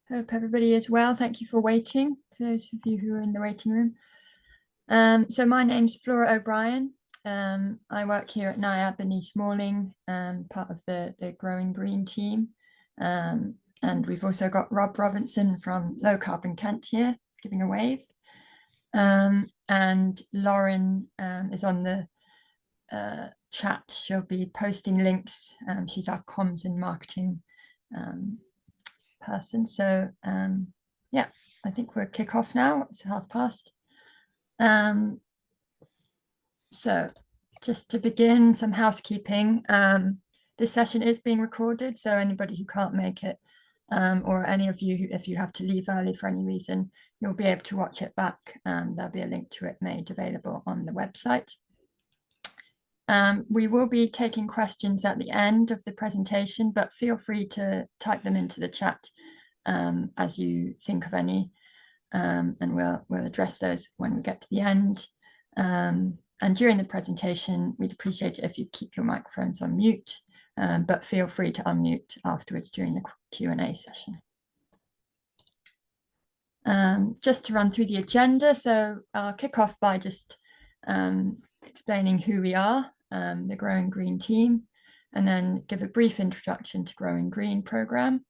Hope everybody is well. Thank you for waiting, for those of you who are in the waiting room. So my name's Flora O'Brien. I work here at NIAB in East Malling, part of the Growing Green team. And we've also got Rob Robinson from Low Carbon Kent here, giving a wave. And Lauren is on the chat. She'll be posting links. She's our comms and marketing person. So yeah, I think we'll kick off now. It's past. So just to begin, some housekeeping. This session is being recorded, so anybody who can't make it, or any of you, if you have to leave early for any reason, you'll be able to watch it back. There'll be a link to it made available on the website. We will be taking questions at the end of the presentation, but feel free to type them into the chat as you think of any, and we'll address those when we get to the end. And during the presentation, we'd appreciate it if you keep your microphones on mute, but feel free to unmute afterwards during the Q&A session. Just to run through the agenda, so I'll kick off by just explaining who we are, the Growing Green team, and then give a brief introduction to Growing Green programme.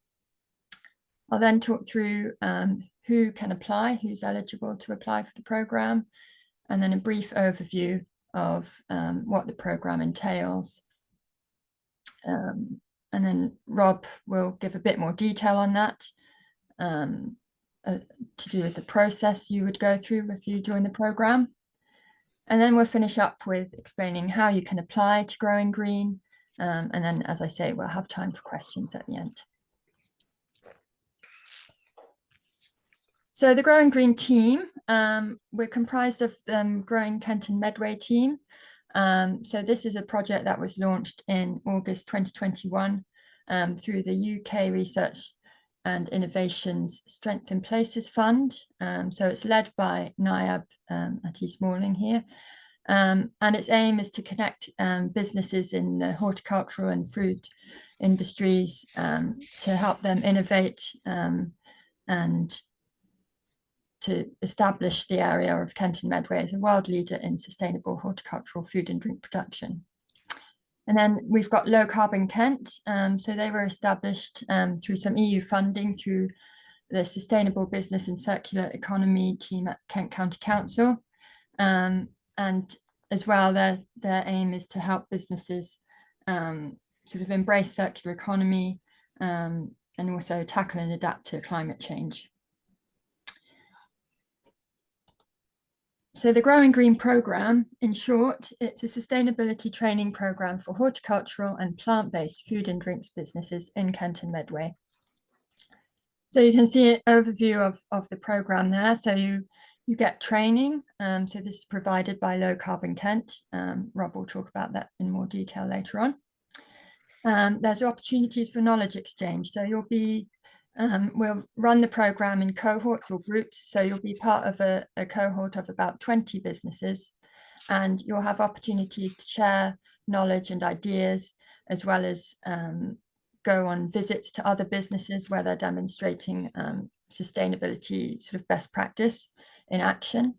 I'll then talk through who can apply, who's eligible to apply for the programme, and then a brief overview of what the programme entails. And then Rob will give a bit more detail on that to do with the process you would go through if you join the programme. And then we'll finish up with explaining how you can apply to Growing Green. And then, as I say, we'll have time for questions at the end. So the Growing Green team, we're comprised of Growing Kent and Medway team. So this is a project that was launched in August 2021 through the UK Research and Innovations Strength in Places Fund. So it's led by NIAB at East Malling here. And its aim is to connect businesses in the horticultural and food industries to help them innovate and to establish the area of Kent and Medway as a world leader in sustainable horticultural food and drink production. And then we've got Low Carbon Kent. So they were established through some EU funding through the Sustainable Business and Circular Economy team at Kent County Council. And as well, their aim is to help businesses sort of embrace circular economy and also tackle and adapt to climate change. So the Growing Green programme, in short, it's a sustainability training programme for horticultural and plant-based food and drinks businesses in Kent and Medway. So you can see an overview of the programme there. So you get training. So this is provided by Low Carbon Kent. Rob will talk about that in more detail later on. There's opportunities for knowledge exchange. So you'll be we'll run the programme in cohorts or groups. So you'll be part of a cohort of about 20 businesses, and you'll have opportunities to share knowledge and ideas, as well as go on visits to other businesses where they're demonstrating sustainability sort of best practice in action.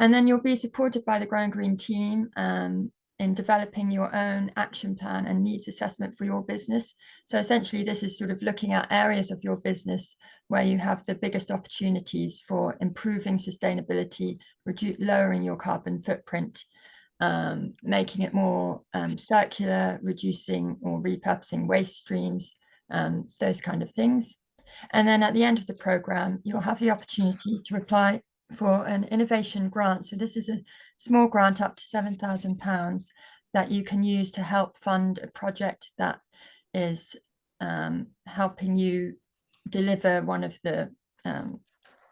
And then you'll be supported by the Growing Green team in developing your own action plan and needs assessment for your business. So essentially, this is sort of looking at areas of your business where you have the biggest opportunities for improving sustainability, lowering your carbon footprint, making it more circular, reducing or repurposing waste streams, those kind of things. And then at the end of the programme, you'll have the opportunity to apply for an innovation grant. So this is a small grant up to £7,000 that you can use to help fund a project that is helping you deliver one of the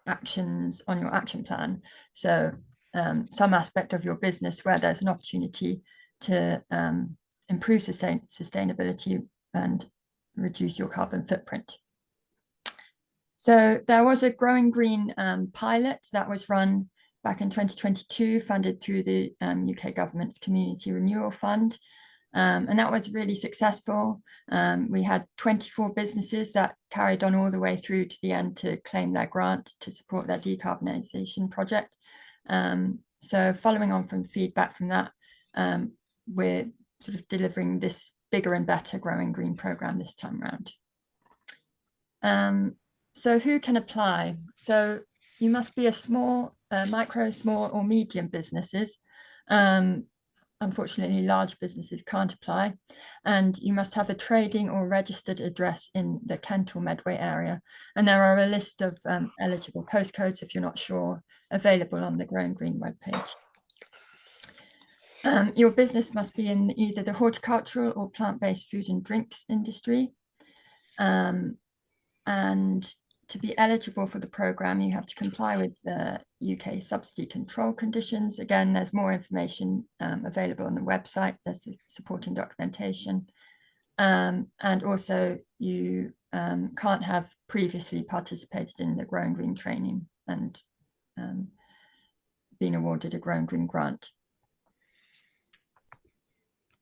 actions on your action plan. So some aspect of your business where there's an opportunity to improve sustainability and reduce your carbon footprint. So there was a Growing Green pilot that was run back in 2022, funded through the UK government's Community Renewal Fund. And that was really successful. We had 24 businesses that carried on all the way through to the end to claim their grant to support their decarbonisation project. So following on from feedback from that, we're sort of delivering this bigger and better Growing Green program this time around. So who can apply? So you must be a small, micro, small or medium businesses. Unfortunately, large businesses can't apply, and you must have a trading or registered address in the Kent or Medway area. And there are a list of eligible postcodes, if you're not sure, available on the Growing Green webpage. Your business must be in either the horticultural or plant-based food and drinks industry. And to be eligible for the programme, you have to comply with the UK subsidy control conditions. Again, there's more information available on the website. There's supporting documentation. And also you can't have previously participated in the Growing Green training and been awarded a Growing Green grant.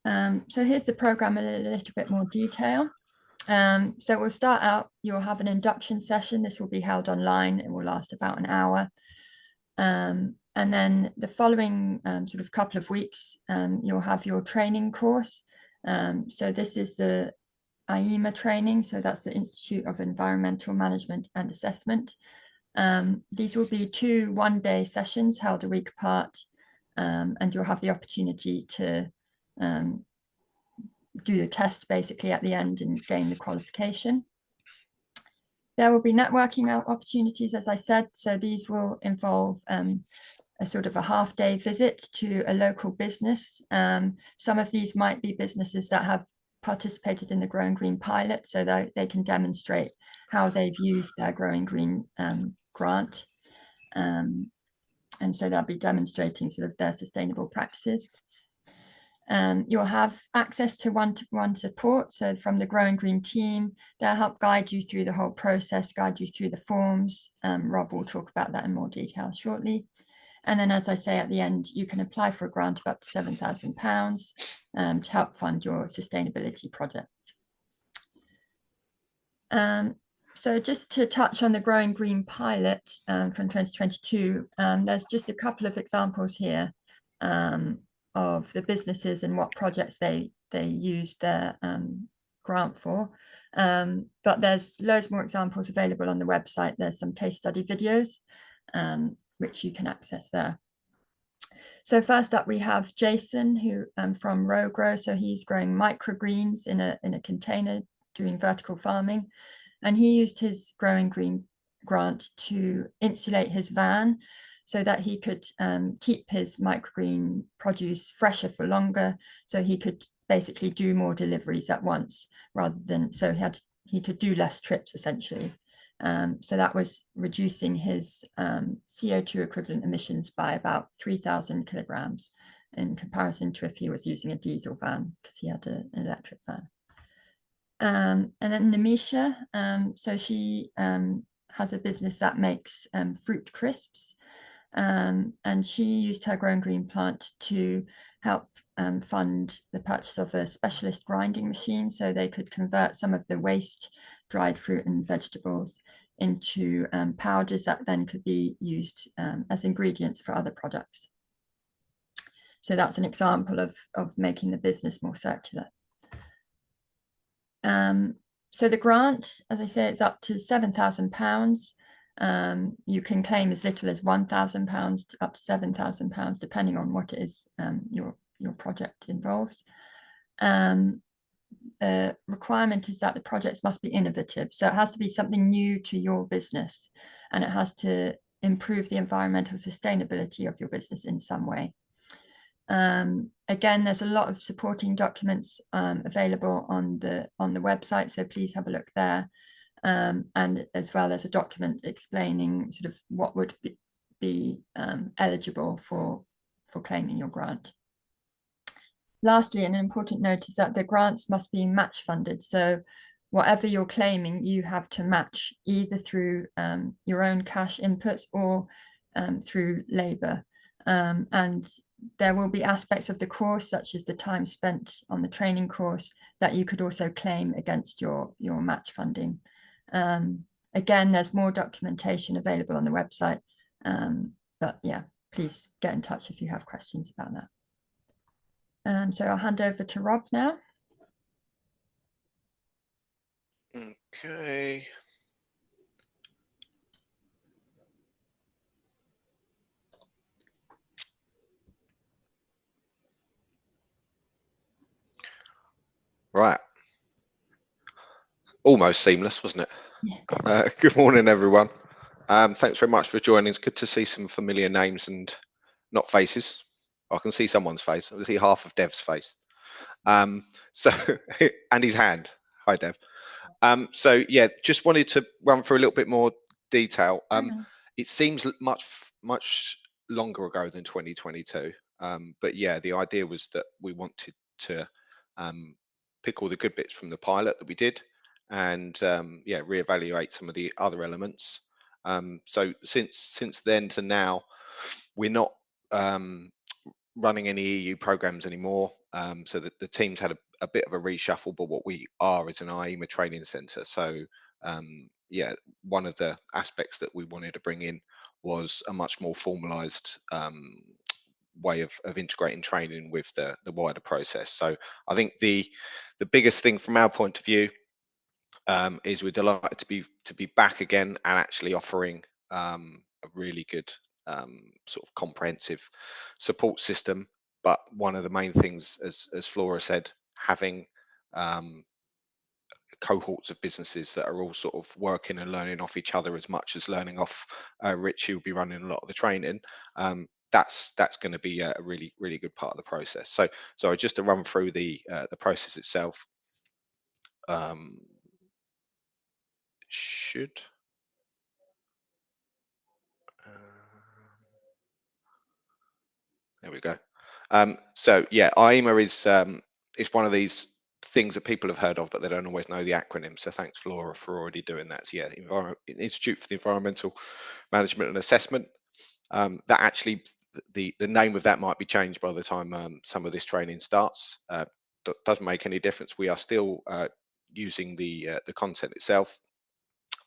So here's the programme in a little bit more detail. So we'll start out, you'll have an induction session. This will be held online. It will last about an hour. And then the following sort of couple of weeks, you'll have your training course. So this is the IEMA training. So that's the Institute of Environmental Management and Assessment. These will be 2 one-day sessions held a week apart. And you'll have the opportunity to do the test basically at the end and gain the qualification. There will be networking opportunities, as I said. So these will involve a sort of a half-day visit to a local business. Some of these might be businesses that have participated in the Growing Green pilot, so that they can demonstrate how they've used their Growing Green grant. And so they'll be demonstrating sort of their sustainable practices. You'll have access to one-to-one support. So from the Growing Green team, they'll help guide you through the whole process, guide you through the forms. Rob will talk about that in more detail shortly. And then, as I say, at the end, you can apply for a grant of up to £7,000 to help fund your sustainability project. So just to touch on the Growing Green pilot from 2022, there's just a couple of examples here of the businesses and what projects they used their grant for. But there's loads more examples available on the website. There's some case study videos which you can access there. So first up, we have Jason, who from Row Grow. So he's growing microgreens in a container, doing vertical farming. And he used his Growing Green grant to insulate his van so that he could keep his microgreen produce fresher for longer, so he could basically do more deliveries at once, rather than, so he could do less trips essentially. So that was reducing his CO2 equivalent emissions by about 3,000 kilograms in comparison to if he was using a diesel van, because he had an electric van. And then Namisha, so she has a business that makes fruit crisps. And she used her Growing Green plant to help fund the purchase of a specialist grinding machine, so they could convert some of the waste dried fruit and vegetables into powders that then could be used as ingredients for other products. So that's an example of making the business more circular. So the grant, as I say, it's up to £7,000. You can claim as little as £1,000 to up to £7,000, depending on what it is your project involves. The requirement is that the projects must be innovative. So it has to be something new to your business, and it has to improve the environmental sustainability of your business in some way. Again, there's a lot of supporting documents available on the website, so please have a look there. And as well as a document explaining sort of what would be eligible for claiming your grant. Lastly, an important note is that the grants must be match funded. So whatever you're claiming, you have to match either through your own cash inputs or through labour. And there will be aspects of the course, such as the time spent on the training course, that you could also claim against your match funding. Again, there's more documentation available on the website, but yeah, please get in touch if you have questions about that. So I'll hand over to Rob now. Okay. Right. Almost seamless, wasn't it? Yeah. Good morning, everyone. Thanks very much for joining. It's good to see some familiar names and not faces. I can see someone's face. I can see half of Dev's face. So and his hand. Hi, Dev. So yeah, just wanted to run through a little bit more detail. It seems much longer ago than 2022, but yeah, the idea was that we wanted to pick all the good bits from the pilot that we did, and yeah, reevaluate some of the other elements. So since then to now, we're not running any EU programs anymore. So that the team's had a bit of a reshuffle, but what we are is an IEMA training center. So yeah, one of the aspects that we wanted to bring in was a much more formalized way of integrating training with the wider process. So I think the biggest thing from our point of view is we're delighted to be back again and actually offering a really good sort of comprehensive support system. But one of the main things, as Flora said, having cohorts of businesses that are all sort of working and learning off each other as much as learning off Rich, who'll be running a lot of the training. That's going to be a really good part of the process. So just to run through the process itself. Should there we go. So yeah, IEMA is one of these things that people have heard of, but they don't always know the acronym. So thanks, Flora, for already doing that. So yeah, Institute for the Environmental Management and Assessment. That actually, the name of that might be changed by the time some of this training starts. Doesn't make any difference. We are still using the content itself.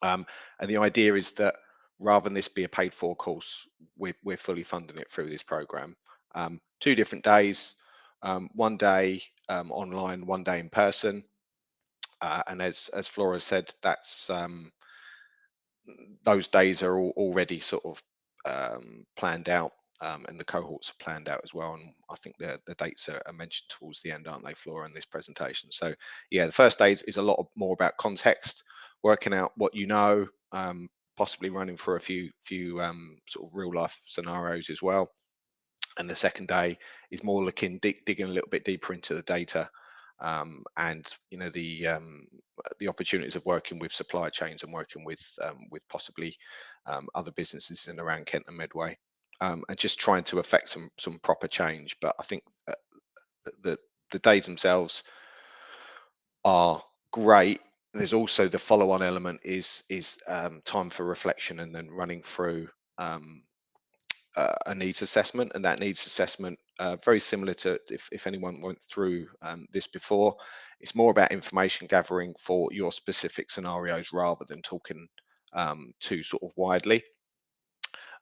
And the idea is that rather than this be a paid for course, we're fully funding it through this program. 2 different days, one day online, one day in person. And as Flora said, that's those days are already sort of planned out, and the cohorts are planned out as well. And I think the dates are mentioned towards the end, aren't they, Flora, in this presentation? So yeah, the first day is a lot more about context, working out what you know, possibly running for a few sort of real life scenarios as well. And the second day is more looking digging a little bit deeper into the data, and you know the opportunities of working with supply chains and working with possibly other businesses in and around Kent and Medway, and just trying to affect some proper change. But I think the days themselves are great. There's also the follow-on element is time for reflection and then running through a needs assessment, and that needs assessment, very similar to if anyone went through this before, it's more about information gathering for your specific scenarios rather than talking too sort of widely.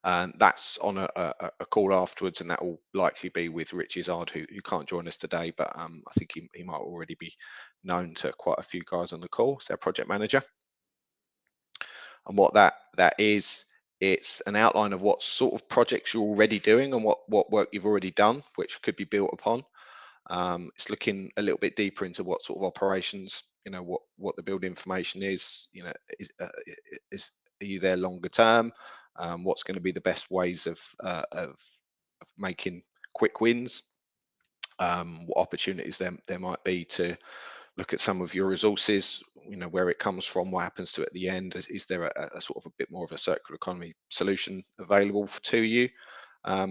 And that's on a call afterwards, and that will likely be with Rich Izzard, who can't join us today, but I think he might already be known to quite a few guys on the call. It's our project manager. And what that is, it's an outline of what sort of projects you're already doing and what work you've already done, which could be built upon. It's looking a little bit deeper into what sort of operations, you know, what the build information is, you know, is are you there longer term? What's going to be the best ways of making quick wins? What opportunities there might be to look at some of your resources, you know, where it comes from, what happens to it at the end. Is there a sort of a bit more of a circular economy solution available to you? A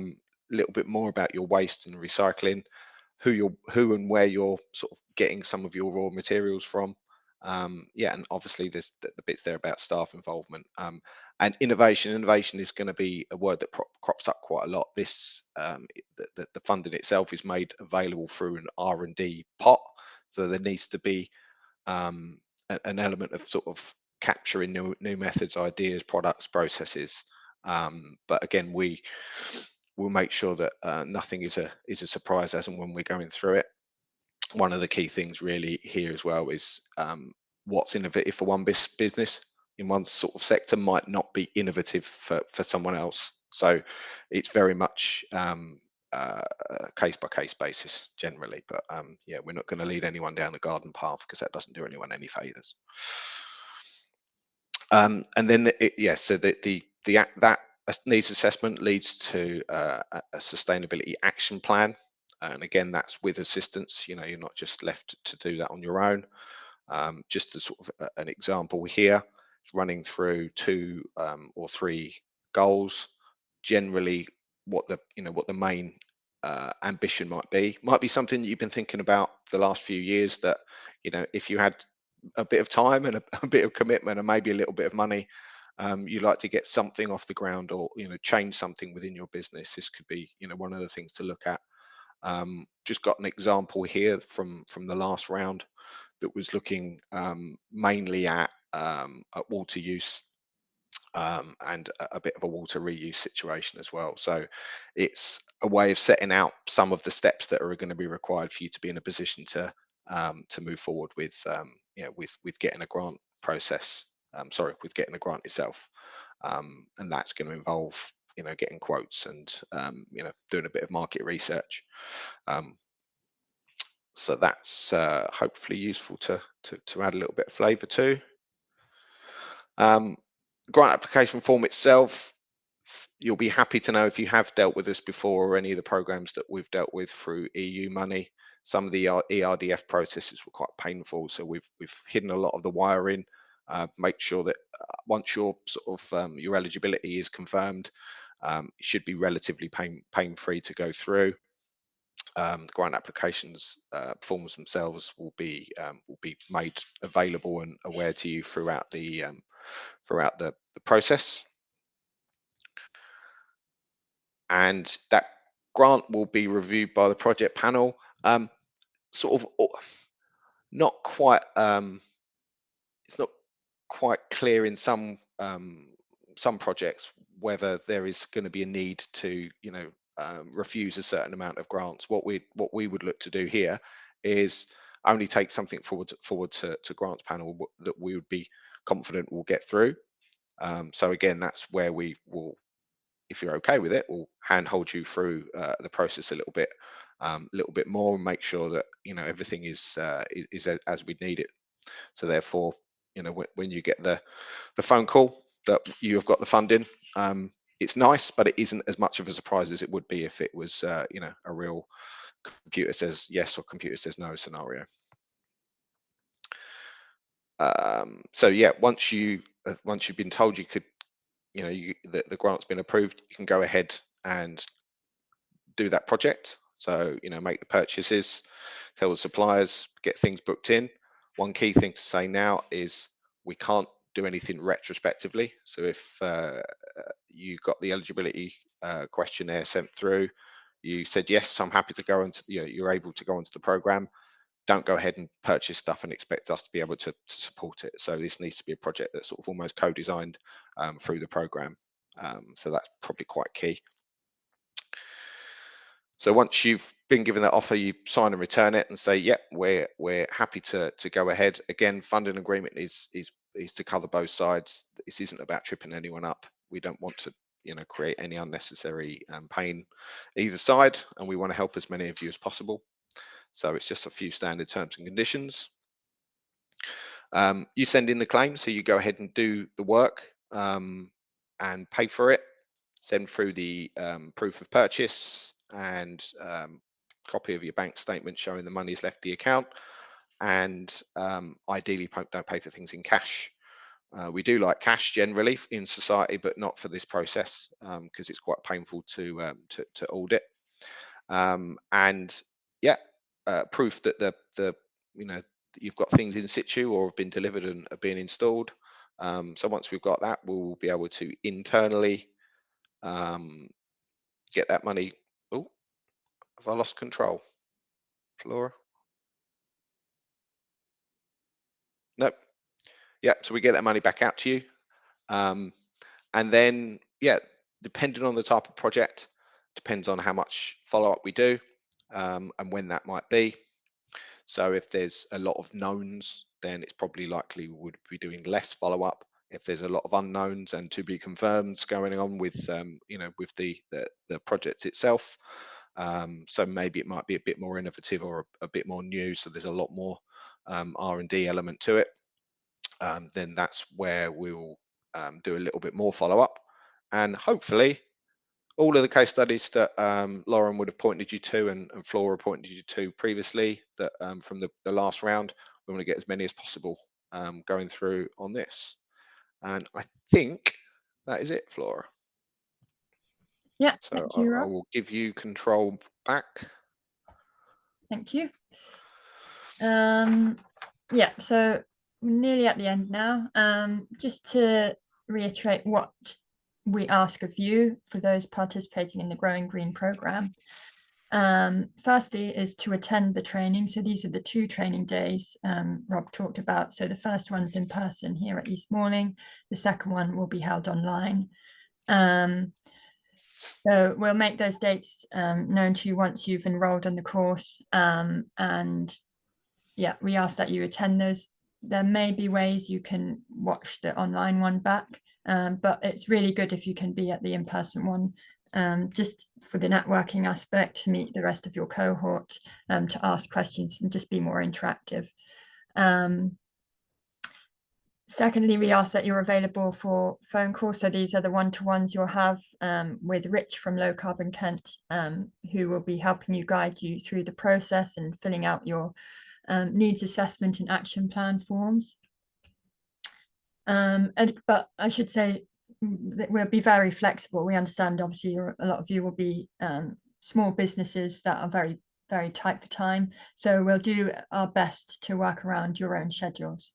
little bit more about your waste and recycling, who and where you're sort of getting some of your raw materials from, Yeah, and obviously there's the bits there about staff involvement, and innovation. Innovation is going to be a word that crops up quite a lot. This the funding itself is made available through an R&D pot, so there needs to be an element of sort of capturing new methods, ideas, products, processes. But again, we will make sure that nothing is a surprise as and when we're going through it. One of the key things really here as well is what's innovative for one business in one sort of sector might not be innovative for someone else. So it's very much case by case basis generally. But yeah, we're not going to lead anyone down the garden path because that doesn't do anyone any favors. And then yes, so that needs assessment leads to a sustainability action plan, and again that's with assistance. You're not just left to do that on your own. Just as sort of an example here, running through 2 or 3 goals. Generally, what the main ambition might be something that you've been thinking about for the last few years. That if you had a bit of time and a bit of commitment and maybe a little bit of money, you like to get something off the ground, or change something within your business. This could be one of the things to look at. Just got an example here from the last round that was looking mainly at water use, and a bit of a water reuse situation as well. So it's a way of setting out some of the steps that are going to be required for you to be in a position to move forward with with getting a grant process. Sorry, with getting a grant itself, and that's going to involve getting quotes and doing a bit of market research. Um, so that's hopefully useful to add a little bit of flavour to. Grant application form itself, you'll be happy to know if you have dealt with this before or any of the programs that we've dealt with through EU money. Some of the ERDF processes were quite painful, so we've hidden a lot of the wiring. Make sure that once your sort of your eligibility is confirmed, it should be relatively pain-free to go through. The grant applications forms themselves will be made available and aware to you throughout the process, and that grant will be reviewed by the project panel. Sort of not quite. It's not quite clear in some projects whether there is going to be a need to refuse a certain amount of grants. What we would look to do here is only take something forward to grants panel that we would be confident will get through. So again, that's where we will, if you're okay with it, we'll handhold you through the process a little bit more, and make sure that everything is as we need it. So therefore, when you get the phone call that you have got the funding, it's nice, but it isn't as much of a surprise as it would be if it was a real computer says yes or computer says no scenario. So yeah, once you've been told you could, the grant's been approved, you can go ahead and do that project. So make the purchases, tell the suppliers, get things booked in. One key thing to say now is we can't do anything retrospectively. So if you got the eligibility questionnaire sent through, you said yes, I'm happy to go into, you're able to go into the program, don't go ahead and purchase stuff and expect us to be able to support it. So this needs to be a project that's sort of almost co-designed through the program. So that's probably quite key. So once you've been given that offer, you sign and return it and say, "Yep, we're happy to go ahead." Again, funding agreement is to cover both sides. This isn't about tripping anyone up. We don't want to create any unnecessary pain either side, and we want to help as many of you as possible. So it's just a few standard terms and conditions. You send in the claim, so you go ahead and do the work and pay for it. Send through the proof of purchase and copy of your bank statement showing the money's left the account, and ideally don't pay for things in cash. We do like cash generally in society, but not for this process because it's quite painful to audit. And yeah, proof that the you've got things in situ or have been delivered and are being installed. So once we've got that, we'll be able to internally get that money. Oh, have I lost control, Flora? Nope. Yeah, so we get that money back out to you. And then, yeah, depending on the type of project, depends on how much follow-up we do, and when that might be. So if there's a lot of knowns, then it's probably likely we would be doing less follow-up. If there's a lot of unknowns and to be confirmed going on with, with the project itself, so maybe it might be a bit more innovative or a bit more new. So there's a lot more R&D element to it. Then that's where we'll do a little bit more follow-up, and hopefully all of the case studies that Lauren would have pointed you to and Flora pointed you to previously, that from the last round, we want to get as many as possible going through on this. And I think that is it, Flora. Yeah, So thank you, I Rob. will give you control back. Thank you. Yeah, so we're nearly at the end now. Just to reiterate what we ask of you for those participating in the Growing Green program. Firstly is to attend the training. So these are the 2 training days Rob talked about. So the first one's in person here at East Malling. The second one will be held online. So we'll make those dates known to you once you've enrolled on the course. And yeah, we ask that you attend those. There may be ways you can watch the online one back, but it's really good if you can be at the in-person one, just for the networking aspect, to meet the rest of your cohort, to ask questions and just be more interactive. Secondly, we ask that you're available for phone calls. So these are the one-to-ones you'll have with Rich from Low Carbon Kent, who will be helping you, guide you through the process and filling out your needs assessment and action plan forms. But I should say that we'll be very flexible. We understand, obviously, a lot of you will be small businesses that are very, very tight for time. So we'll do our best to work around your own schedules.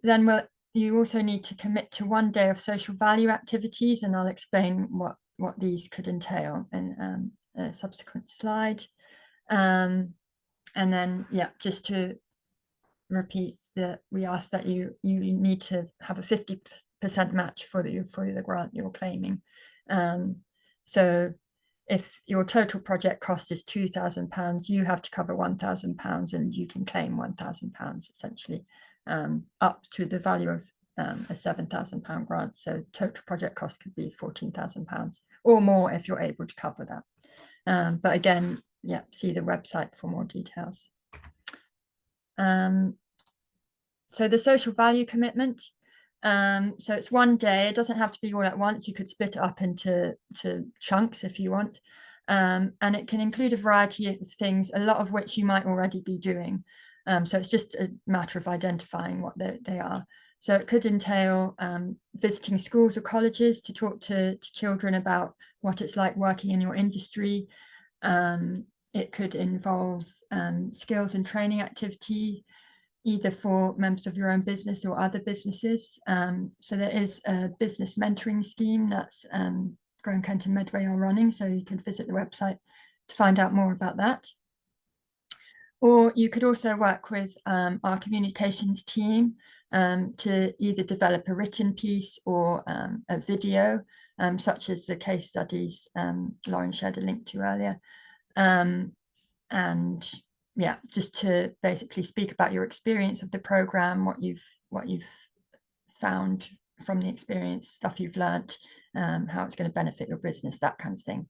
Then you also need to commit to 1 day of social value activities, and I'll explain what these could entail in a subsequent slide. And then, yeah, just to repeat that we ask that you need to have a 50% match for the grant you're claiming. So if your total project cost is £2,000, you have to cover £1,000, and you can claim £1,000 essentially, up to the value of a £7,000 grant. So total project cost could be £14,000 or more if you're able to cover that. But again, yeah, see the website for more details. So the social value commitment. So it's 1 day. It doesn't have to be all at once. You could split it up into chunks if you want. And it can include a variety of things, a lot of which you might already be doing. So it's just a matter of identifying what they are. So it could entail visiting schools or colleges to talk to children about what it's like working in your industry. It could involve skills and training activity, either for members of your own business or other businesses. So there is a business mentoring scheme that's Growing Kent and Medway are running, so you can visit the website to find out more about that. Or you could also work with our communications team to either develop a written piece or a video, such as the case studies Lauren shared a link to earlier. And yeah, just to basically speak about your experience of the program, what you've found from the experience, stuff you've learnt, how it's going to benefit your business, that kind of thing.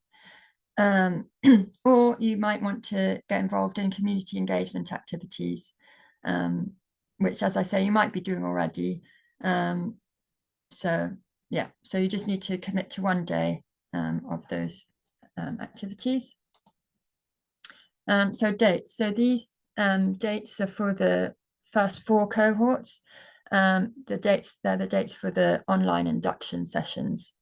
Or you might want to get involved in community engagement activities, which, as I say, you might be doing already. So yeah, so you just need to commit to 1 day of those activities. So dates. So these dates are for the first 4 cohorts. They're the dates for the online induction sessions.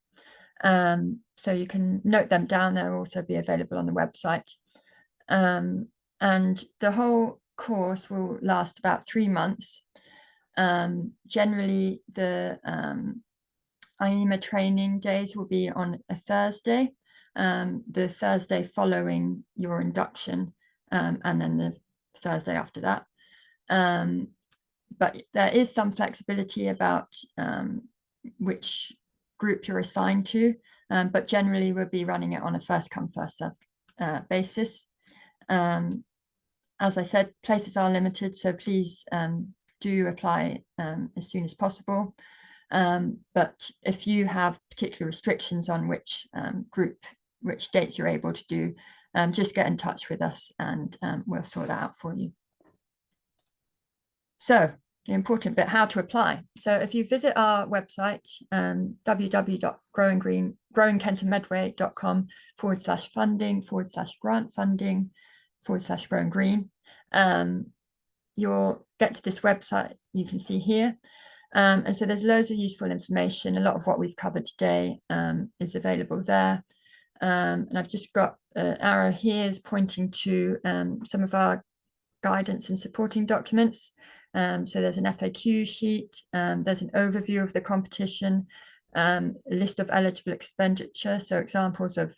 So you can note them down. They'll also be available on the website. And the whole course will last about 3 months. Generally, the IEMA training days will be on a Thursday, the Thursday following your induction, and then the Thursday after that. But there is some flexibility about which group you're assigned to, but generally we'll be running it on a first come, first served basis. As I said, places are limited, so please do apply as soon as possible. But if you have particular restrictions on which which dates you're able to do, just get in touch with us and we'll sort that out for you. So the important bit, how to apply. So if you visit our website, www.growingkentandmedway.com/funding/grant funding/growing green, you'll get to this website you can see here. And so there's loads of useful information. A lot of what we've covered today is available there. And I've just got an arrow here is pointing to some of our guidance and supporting documents. So there's an FAQ sheet, there's an overview of the competition, a list of eligible expenditure, so examples of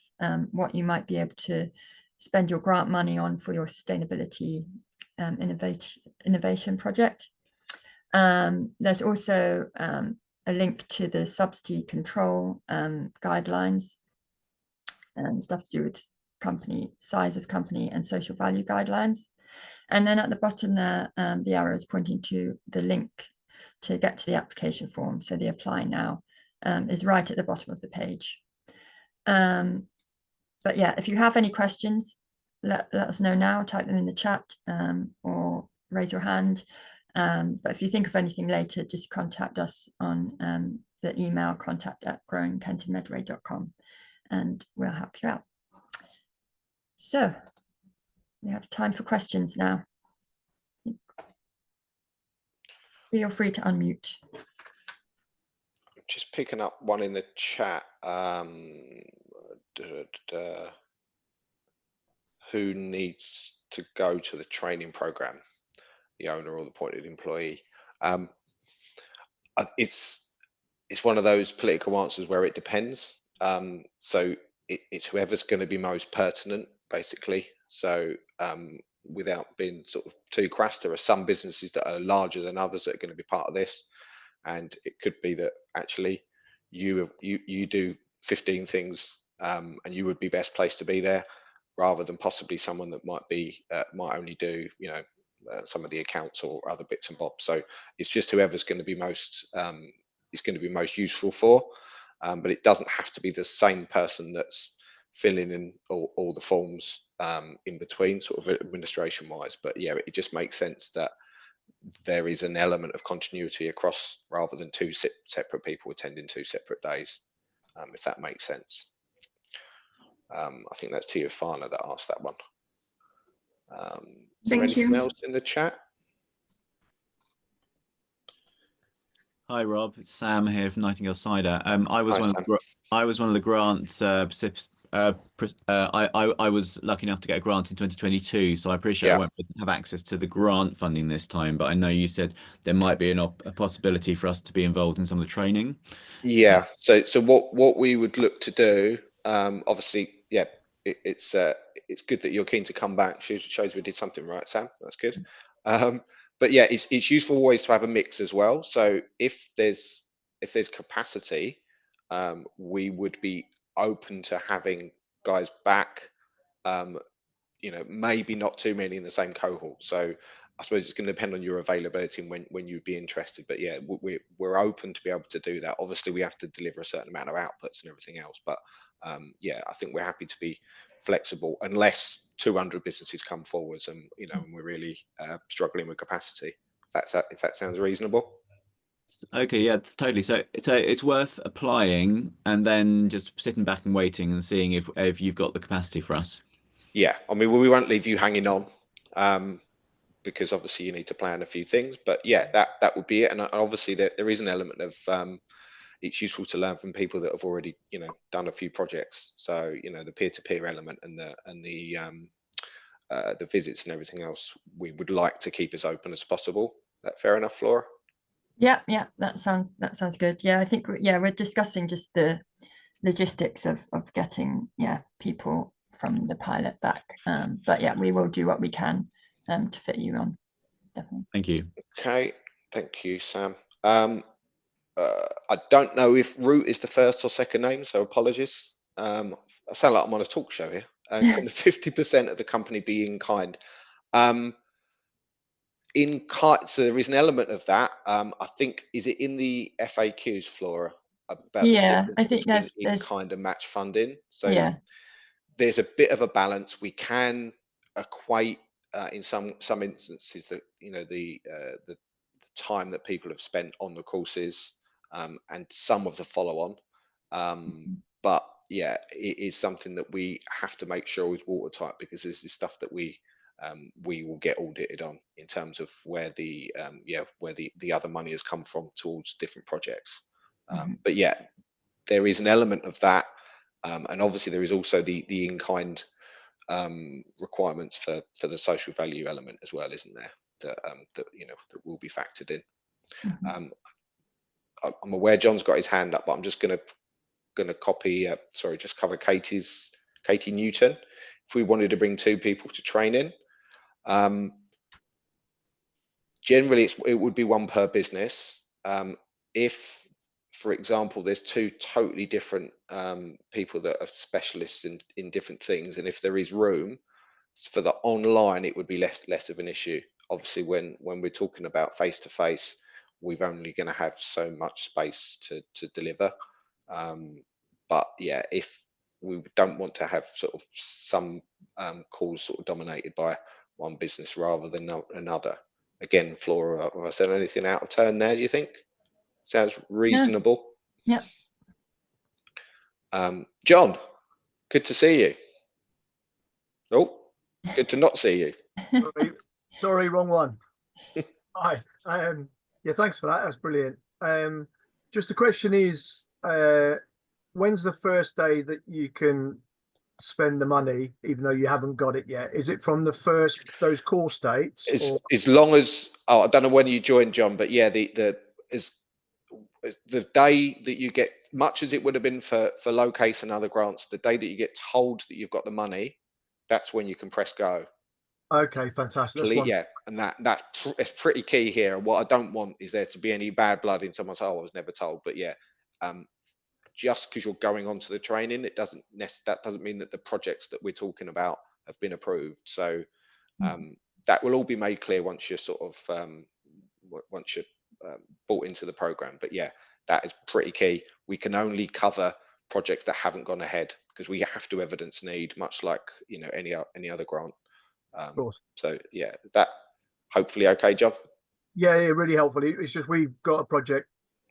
what you might be able to spend your grant money on for your sustainability innovation project. There's also a link to the subsidy control guidelines and stuff to do with company size of company and social value guidelines. And then at the bottom there, the arrow is pointing to the link to get to the application form. So the apply now is right at the bottom of the page. But yeah, if you have any questions, let us know now, type them in the chat or raise your hand. But if you think of anything later, just contact us on the email contact@growingkentandmedway.com and we'll help you out. So we have time for questions now. Feel free to unmute. Just picking up one in the chat. Who needs to go to the training program? The owner or the appointed employee? It's one of those political answers where it depends. So it's whoever's going to be most pertinent, basically. So without being sort of too crass, there are some businesses that are larger than others that are going to be part of this, and it could be that actually you do 15 things and you would be best placed to be there, rather than possibly someone that might only do some of the accounts or other bits and bobs. So it's just whoever's going to be most useful for, but it doesn't have to be the same person that's filling in all the forms in between, sort of administration wise. But yeah, it just makes sense that there is an element of continuity across, rather than two separate people attending 2 separate days, if that makes sense. I think that's Tia Fana that asked that one. Is there anything else in the chat? Hi Rob, it's Sam here from Nightingale Cider. I was one of the grants. I was lucky enough to get a grant in 2022, so I appreciate I won't have access to the grant funding this time. But I know you said there might be a possibility for us to be involved in some of the training. Yeah. So what we would look to do, obviously, yeah, it's good that you're keen to come back. Shows we did something right, Sam. That's good. But yeah, it's useful always to have a mix as well. So if there's capacity, we would be open to having guys back. Maybe not too many in the same cohort. So I suppose it's going to depend on your availability and when you'd be interested. But yeah, we're open to be able to do that. Obviously, we have to deliver a certain amount of outputs and everything else. But yeah, I think we're happy to be flexible, unless 200 businesses come forwards and and we're really struggling with capacity. If that sounds reasonable. Okay, yeah, totally. So it's worth applying and then just sitting back and waiting and seeing if you've got the capacity for us. Yeah, I mean, we won't leave you hanging on, because obviously you need to plan a few things. But yeah, that would be it. And obviously there is an element of it's useful to learn from people that have already done a few projects. So the peer-to-peer element and the the visits and everything else, we would like to keep as open as possible. Is that fair enough, Flora? Yeah, that sounds good. Yeah, I think we're discussing just the logistics of getting people from the pilot back. But yeah, we will do what we can to fit you on. Definitely. Thank you. Okay, thank you, Sam. I don't know if Root is the first or second name, so apologies. I sound like I'm on a talk show here. Can the 50% of the company be in kind? In kind, so there is an element of that. I think, is it in the FAQs, Flora, about the difference I think between in there's kind and match funding? So yeah. there's a bit of a balance. We can equate in some instances that the time that people have spent on the courses and some of the follow on. But yeah, it is something that we have to make sure is watertight, because this is stuff that we will get audited on in terms of where the other money has come from towards different projects. But yeah, there is an element of that, and obviously there is also the in-kind requirements for the social value element as well, isn't there? That that will be factored in. I'm aware John's got his hand up, but I'm just going to copy. Just cover Katie Newton. If we wanted to bring 2 people to training, generally it would be 1 per business. If, for example, there's 2 totally different people that are specialists in different things, and if there is room for the online, it would be less of an issue. Obviously, when we're talking about face to face, we've only going to have so much space to deliver. But yeah, if we don't want to have sort of some calls sort of dominated by one business rather than another. Again, Flora, have I said anything out of turn there, do you think? Sounds reasonable. Yeah. John, good to see you. Oh, good to not see you. Sorry, wrong one. Hi. Yeah, thanks for that. That's brilliant. Just the question is, when's the first day that you can spend the money, even though you haven't got it yet? Is it from those course dates? As long as I don't know when you joined, John, but yeah, the day that you get, much as it would have been for low case and other grants, the day that you get told that you've got the money, that's when you can press go. Okay, fantastic. Yeah, and it's pretty key here. And what I don't want is there to be any bad blood in someone's, oh, I was never told. But yeah, just because you're going on to the training, that doesn't mean that the projects that we're talking about have been approved. So that will all be made clear once you're bought into the program. But yeah, that is pretty key. We can only cover projects that haven't gone ahead because we have to evidence need, much like any other grant. So yeah, that hopefully okay, John. Yeah, really helpful. It's just we've got a project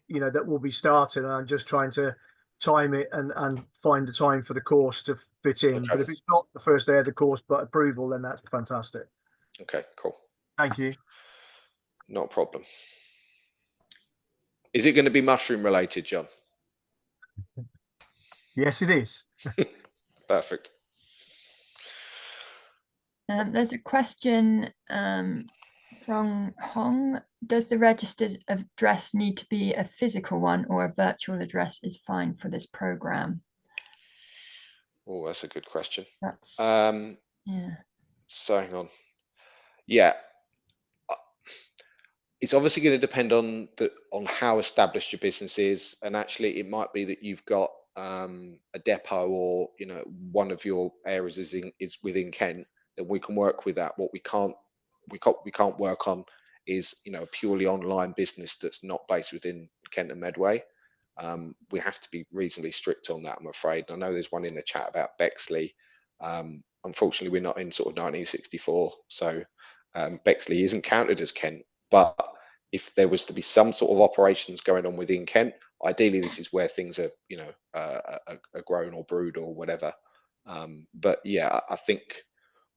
that will be starting, and I'm just trying to time it and find the time for the course to fit in. Okay. But if it's not the first day of the course but approval, then that's fantastic. Okay, cool. Thank you. Not a problem. Is it going to be mushroom related, John? Yes, it is. Perfect. There's a question from Hong. Does the registered address need to be a physical one, or a virtual address is fine for this program? Oh, that's a good question. Yeah. So hang on. Yeah. It's obviously going to depend on how established your business is, and actually it might be that you've got a depot, or one of your areas is within Kent, then we can work with that. What we can't work on is a purely online business that's not based within Kent and Medway. We have to be reasonably strict on that, I'm afraid. I know there's one in the chat about Bexley. Unfortunately, we're not in sort of 1964, so Bexley isn't counted as Kent. But if there was to be some sort of operations going on within Kent, ideally this is where things are are grown or brewed or whatever. But yeah, I think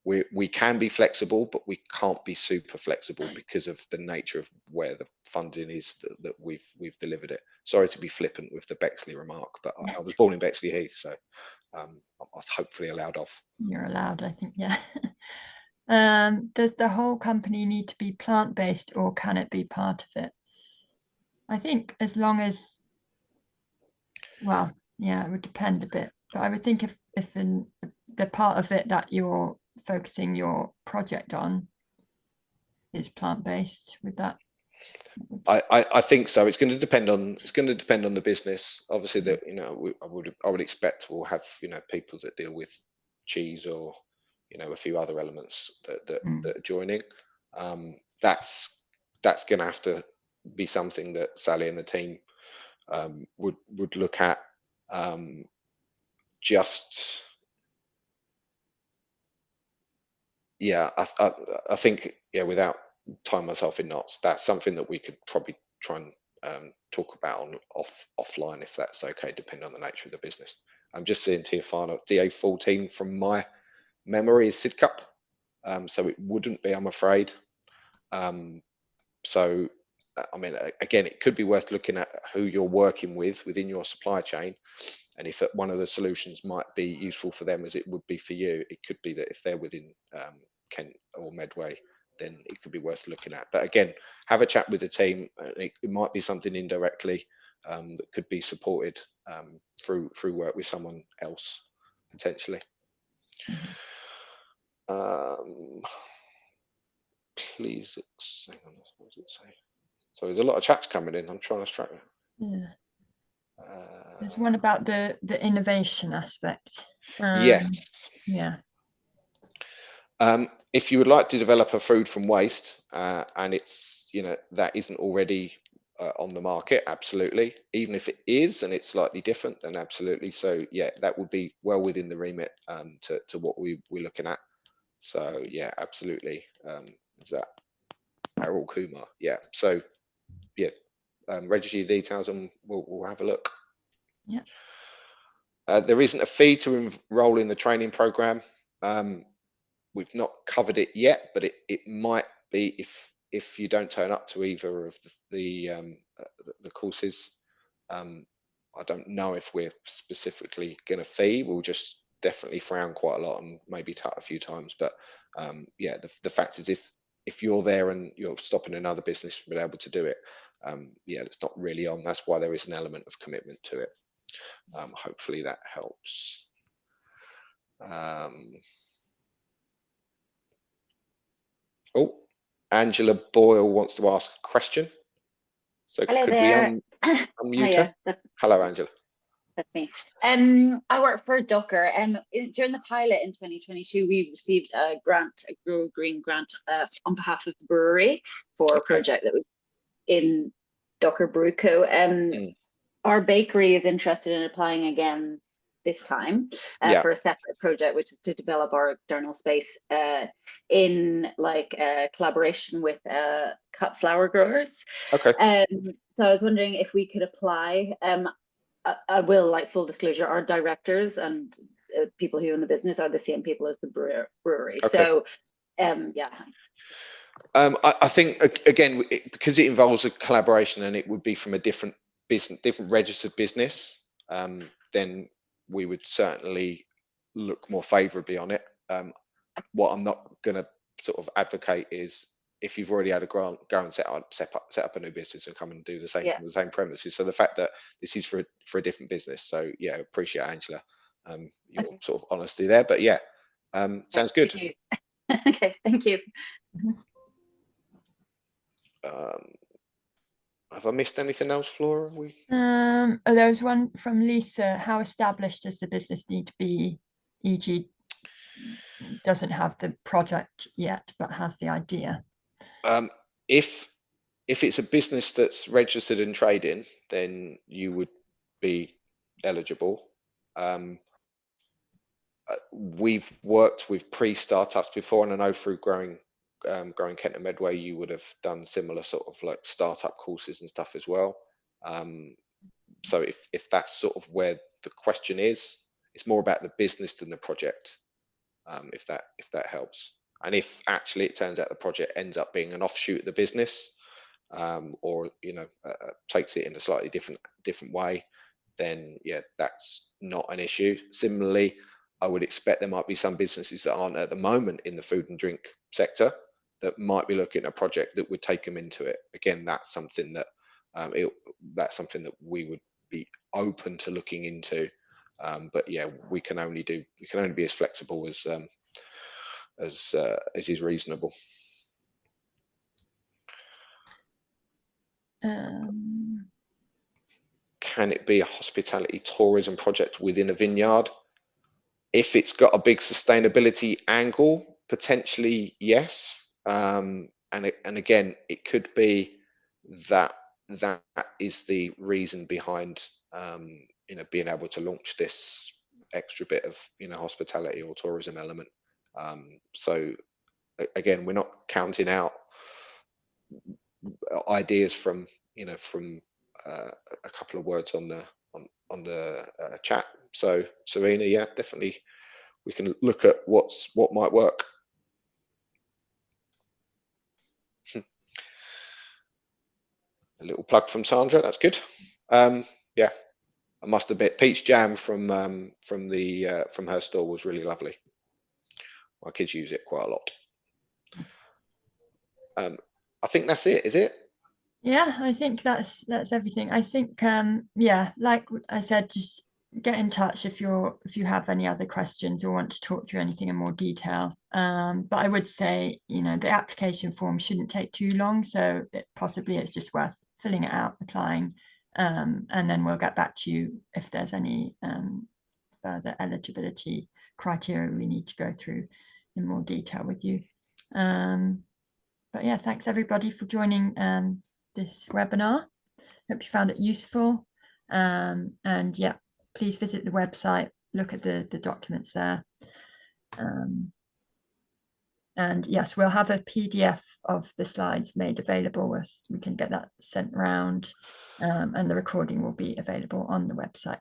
we can be flexible, but we can't be super flexible because of the nature of where the funding is that we've delivered it. Sorry to be flippant with the Bexley remark, but I was born in Bexley Heath, so I'm hopefully allowed off. You're allowed, I think, yeah. Does the whole company need to be plant-based, or can it be part of it? I think as long as, well, yeah, it would depend a bit. But I would think if in the part of it that you're focusing your project on is plant-based, with that. I think so. It's going to depend on the business. Obviously, that I would expect we'll have people that deal with cheese or a few other elements that are joining. That's going to have to be something that Sally and the team would look at. Just yeah, I think without tying myself in knots, that's something that we could probably try and talk about on offline, if that's okay, depending on the nature of the business. I'm just seeing Tiafana DA14 from my memory is SIDCUP, so it wouldn't be, I'm afraid. So I mean, again, it could be worth looking at who you're working with within your supply chain, and if one of the solutions might be useful for them as it would be for you. It could be that if they're within Kent or Medway, then it could be worth looking at. But again, have a chat with the team. It might be something indirectly that could be supported through work with someone else potentially. Please, hang on, what does it say? So there's a lot of chats coming in. I'm trying to track it. Yeah. There's one about the innovation aspect. Yes. Yeah. If you would like to develop a food from waste and it's that isn't already on the market, absolutely. Even if it is and it's slightly different, then absolutely. So yeah, that would be well within the remit to what we're looking at. So yeah, absolutely. Is that Errol Kumar? Yeah. So yeah, register your details and we'll have a look. Yeah. There isn't a fee to enroll in the training program. We've not covered it yet, but it might be if you don't turn up to either of the courses. I don't know if we're specifically going to fee. We'll just definitely frown quite a lot and maybe tut a few times. But yeah, the fact is, if you're there and you're stopping another business from being able to do it, yeah, it's not really on. That's why there is an element of commitment to it. Hopefully that helps. Oh, Angela Boyle wants to ask a question. So hello could there. we unmute her? Hello, Angela. That's me. I work for Docker. During the pilot in 2022, we received a grant, a Grow Green grant, on behalf of the brewery for a project that was in Docker Brew Co. Our bakery is interested in applying again this time for a separate project, which is to develop our external space in collaboration with cut flower growers. Okay. So I was wondering if we could apply. I will, like, full disclosure, our directors and people who own the business are the same people as the brewery. Okay. So yeah. I think again, because it involves a collaboration and it would be from a different business, different registered business, then we would certainly look more favorably on it. What I'm not going to sort of advocate is, if you've already had a grant, go and set up a new business and come and do the same from the same premises. So the fact that this is for a different business. So yeah, appreciate, Angela, your sort of honesty there. But yeah, sounds good. Okay, thank you. Have I missed anything else, Flora? There was one from Lisa. How established does the business need to be? E.g., doesn't have the project yet, but has the idea. If it's a business that's registered and trading, then you would be eligible. We've worked with pre-startups before, and I know through growing Kent and Medway, you would have done similar sort of like startup courses and stuff as well. So if that's sort of where the question is, it's more about the business than the project. If that helps. And if actually it turns out the project ends up being an offshoot of the business, or takes it in a slightly different way, then yeah, that's not an issue. Similarly, I would expect there might be some businesses that aren't at the moment in the food and drink sector that might be looking at a project that would take them into it. Again, that's something that we would be open to looking into. But yeah, we can only be as flexible as is reasonable. Can it be a hospitality tourism project within a vineyard? If it's got a big sustainability angle, potentially yes. And again, it could be that is the reason behind being able to launch this extra bit of hospitality or tourism element. So again, we're not counting out ideas from a couple of words on the chat. So Serena, yeah, definitely we can look at what might work. A little plug from Sandra, that's good. Yeah, I must admit, peach jam from her store was really lovely. My kids use it quite a lot. I think that's it, is it? Yeah, I think that's everything. I think yeah, like I said, just get in touch if you have any other questions or want to talk through anything in more detail. But I would say, the application form shouldn't take too long, so possibly it's just worth filling it out, applying, and then we'll get back to you if there's any further eligibility criteria we need to go through in more detail with you. But yeah, thanks everybody for joining this webinar. Hope you found it useful. And yeah, please visit the website, look at the documents there. And yes, we'll have a PDF of the slides made available as we can get that sent around, and the recording will be available on the website.